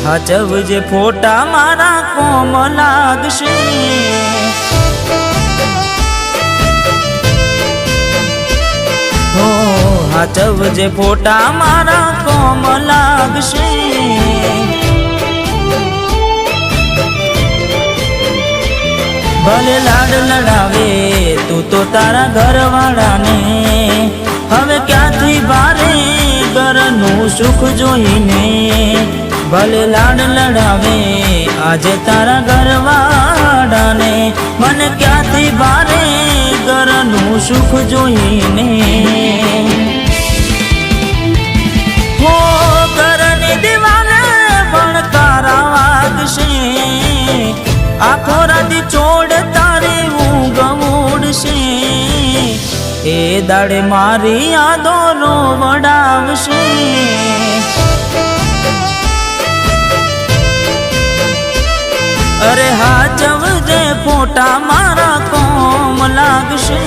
હાચવજે ફોટા મારા કોમ લાગશે। હો હાચવજે ફોટા મારા કોમ લાગશે। ભલે લાડ લડાવે તું તો તારા ઘરવાળાને, હવે ક્યાંથી ભારે ઘરનું સુખ જોઈને। ભલે લાડ લડાવે આજે તારા ઘરવાળાને, મને ક્યાંથી ભારે ઘરનું સુખ જોઈને। હો ઘરની દિવાલે ભણકારા વાગશે, આખો રાતી ચોડ તારી ઊંઘ ઉડશે। એ દાડે મારી યાદો રોવડાવશે। અરે હાચવજે ફોટા મારા કોમ લાગશે।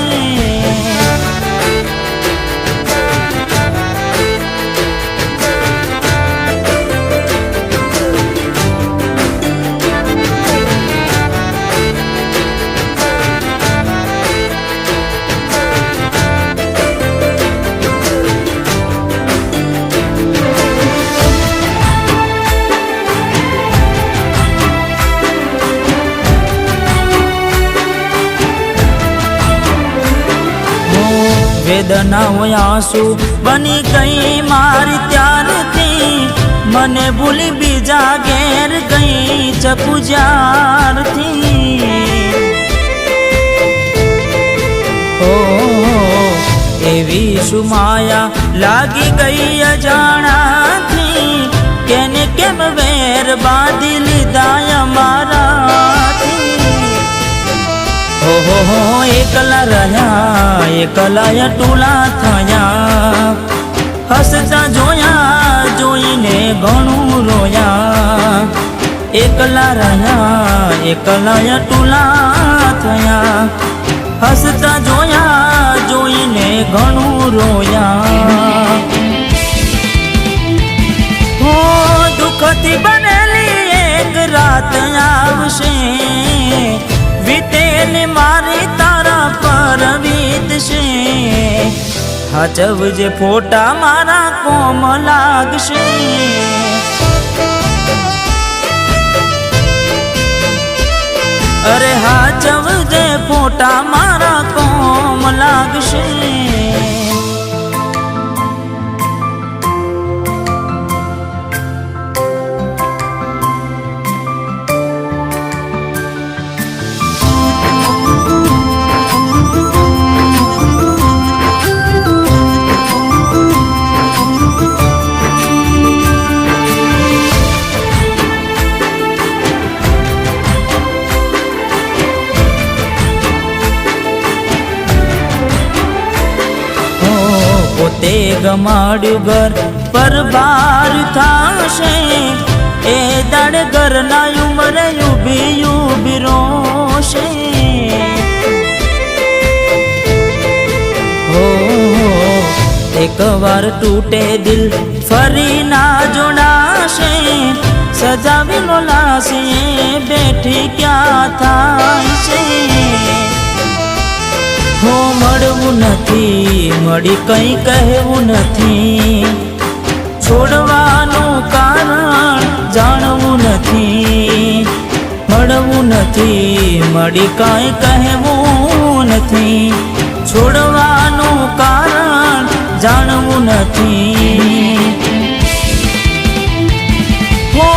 વેદનાઓ આંસુ બની ગઈ મારી ત્યારથી, મને ભૂલી બીજા ઘેર ગઈ ચકુ જ્યારથી। ઓ એવી સુમાયા લાગી ગઈ અજાણાથી, કેને કેમ વેર બાંધી લીધા અમારાથી। હો એકલા રહ્યા એકલા ટૂલા થયા, હસતા જોયા જોઈને ઘણું રોયા। એકલા રહ્યા એકલા ટૂલા થયા, હસતા જોયા જોઈને ઘણું રોયા। હો દુઃખથી બનેલી એક રાત આવશે, વીતેલી મારી તારા પર વીતશે। હાચવજે ફોટા મારા કોમ લાગશે। અરે હાચવજે ફોટા મારા કોમ લાગશે। પોતે ગમાડ્યું ઘર પર ભાર થાશે, એ દાડ ઘરના ઉંમરે ઉભી ઉભી રોશે। હો એક વાર તૂટે દિલ ફરી ના જોડાશે, સજાવેલો લાશે બેઠી ક્યાં થાય છે। હો મળવું નથી મળી કંઈ કહેવું નથી, છોડવાનું કારણ જાણવું નથી। મળવું નથી મળી કંઈ કહેવું નથી, છોડવાનું કારણ જાણવું નથી। હો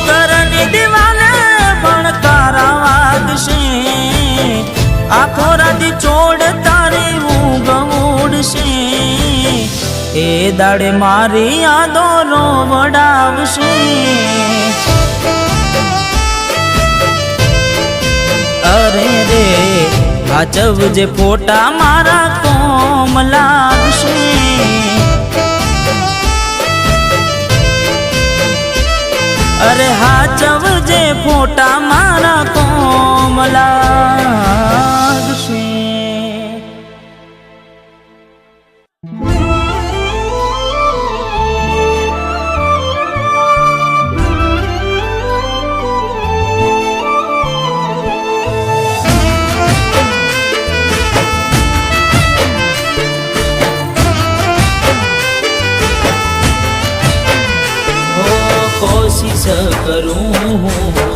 ઘરની દિવાલે ભણકારા વાગશે, આખો રાતી ચોડ તારી ઊંઘ ઉડશે। એ દાડે મારી યાદો રોવડાવશે। અરે રે હાચવજે ફોટા મારા કોમ લાગશે। અરે હાચવજે ફોટા મારા કોમ લાગશે। કોશિશ કરું હું